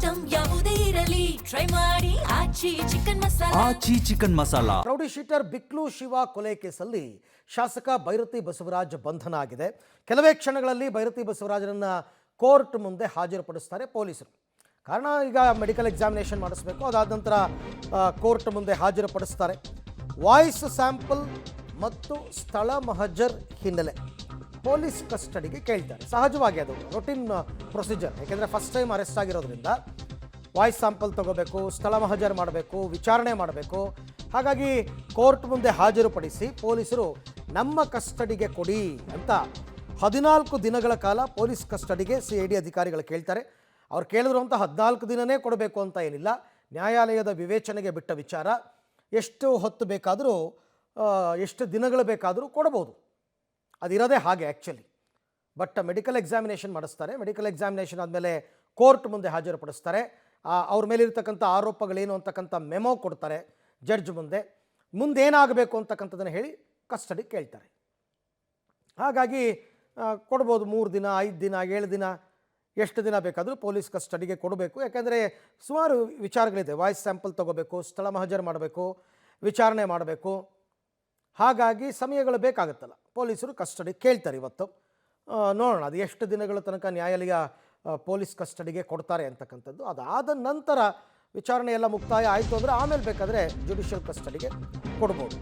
Item ಯಾವುದೇ ಇರಲಿ try ಮಾಡಿ Aachi chicken masala. Aachi chicken masala. Rowdy sheeter Biklu Shiva ಕೊಲೆ ಕೇಸಲ್ಲಿ ಶಾಸಕ ಭೈರತಿ ಬಸವರಾಜ್ ಬಂಧನ ಆಗಿದೆ. ಕೆಲವೇ ಕ್ಷಣಗಳಲ್ಲಿ ಭೈರತಿ ಬಸವರಾಜರನ್ನ ಕೋರ್ಟ್ ಮುಂದೆ ಹಾಜರುಪಡಿಸ್ತಾರೆ ಪೊಲೀಸರು. ಕಾರಣ ಈಗ ಮೆಡಿಕಲ್ ಎಕ್ಸಾಮಿನೇಷನ್ ಮಾಡಿಸ್ಬೇಕು, ಅದಾದ ನಂತರ ಕೋರ್ಟ್ ಮುಂದೆ ಹಾಜರುಪಡಿಸ್ತಾರೆ. ವಾಯ್ಸ್ ಸ್ಯಾಂಪಲ್ ಮತ್ತು ಸ್ಥಳ ಮಹಜರ್ ಹಿನ್ನೆಲೆ ಪೊಲೀಸ್ ಕಸ್ಟಡಿಗೆ ಕೇಳ್ತಾರೆ. ಸಹಜವಾಗಿ ಅದು ರೊಟೀನ್ ಪ್ರೊಸೀಜರ್, ಯಾಕೆಂದರೆ ಫಸ್ಟ್ ಟೈಮ್ ಅರೆಸ್ಟ್ ಆಗಿರೋದ್ರಿಂದ ವಾಯ್ಸ್ ಸ್ಯಾಂಪಲ್ ತಗೋಬೇಕು, ಸ್ಥಳ ಮಹಜರ್ ಮಾಡಬೇಕು, ವಿಚಾರಣೆ ಮಾಡಬೇಕು. ಹಾಗಾಗಿ ಕೋರ್ಟ್ ಮುಂದೆ ಹಾಜರುಪಡಿಸಿ ಪೊಲೀಸರು ನಮ್ಮ ಕಸ್ಟಡಿಗೆ ಕೊಡಿ ಅಂತ 14 ದಿನಗಳ ಕಾಲ ಪೊಲೀಸ್ ಕಸ್ಟಡಿಗೆ CID ಅಧಿಕಾರಿಗಳು ಕೇಳ್ತಾರೆ. ಅವ್ರು ಕೇಳಿದ್ರು ಅಂತ 14 ದಿನನೇ ಕೊಡಬೇಕು ಅಂತ ಏನಿಲ್ಲ, ನ್ಯಾಯಾಲಯದ ವಿವೇಚನೆಗೆ ಬಿಟ್ಟ ವಿಚಾರ. ಎಷ್ಟು ಹೊತ್ತು ಬೇಕಾದರೂ, ಎಷ್ಟು ದಿನಗಳು ಬೇಕಾದರೂ ಕೊಡ್ಬೋದು, ಅದಿರೋದೇ ಹಾಗೆ ಆ್ಯಕ್ಚುಲಿ. ಬಟ್ ಮೆಡಿಕಲ್ ಎಕ್ಸಾಮಿನೇಷನ್ ಮಾಡಿಸ್ತಾರೆ. ಮೆಡಿಕಲ್ ಎಕ್ಸಾಮಿನೇಷನ್ ಆದಮೇಲೆ ಕೋರ್ಟ್ ಮುಂದೆ ಹಾಜರುಪಡಿಸ್ತಾರೆ. ಅವ್ರ ಮೇಲಿರ್ತಕ್ಕಂಥ ಆರೋಪಗಳೇನು ಅಂತಕ್ಕಂಥ ಮೆಮೊ ಕೊಡ್ತಾರೆ ಜಡ್ಜ್ ಮುಂದೆ. ಮುಂದೇನಾಗಬೇಕು ಅಂತಕ್ಕಂಥದ್ದನ್ನು ಹೇಳಿ ಕಸ್ಟಡಿ ಕೇಳ್ತಾರೆ. ಹಾಗಾಗಿ ಕೊಡ್ಬೋದು 3 ದಿನ, 5 ದಿನ, 7 ದಿನ, ಎಷ್ಟು ದಿನ ಬೇಕಾದರೂ ಪೊಲೀಸ್ ಕಸ್ಟಡಿಗೆ ಕೊಡಬೇಕು. ಯಾಕೆಂದರೆ ಸುಮಾರು ವಿಚಾರಗಳಿದೆ. ವಾಯ್ಸ್ ಸ್ಯಾಂಪಲ್ ತೊಗೋಬೇಕು, ಸ್ಥಳ ಮಹಜರ್ ಮಾಡಬೇಕು, ವಿಚಾರಣೆ ಮಾಡಬೇಕು. ಹಾಗಾಗಿ ಸಮಯಗಳು ಬೇಕಾಗುತ್ತಲ್ಲ, ಪೊಲೀಸರು ಕಸ್ಟಡಿ ಕೇಳ್ತಾರೆ ಇವತ್ತು. ನೋಡೋಣ ಅದು ಎಷ್ಟು ದಿನಗಳ ತನಕ ನ್ಯಾಯಾಲಯ ಪೊಲೀಸ್ ಕಸ್ಟಡಿಗೆ ಕೊಡ್ತಾರೆ ಅಂತಕ್ಕಂಥದ್ದು. ಅದಾದ ನಂತರ ವಿಚಾರಣೆ ಎಲ್ಲ ಮುಕ್ತಾಯ ಆಯಿತು ಅಂದರೆ ಆಮೇಲೆ ಬೇಕಾದರೆ ಜುಡಿಷಿಯಲ್ ಕಸ್ಟಡಿಗೆ ಕೊಡ್ಬೋದು.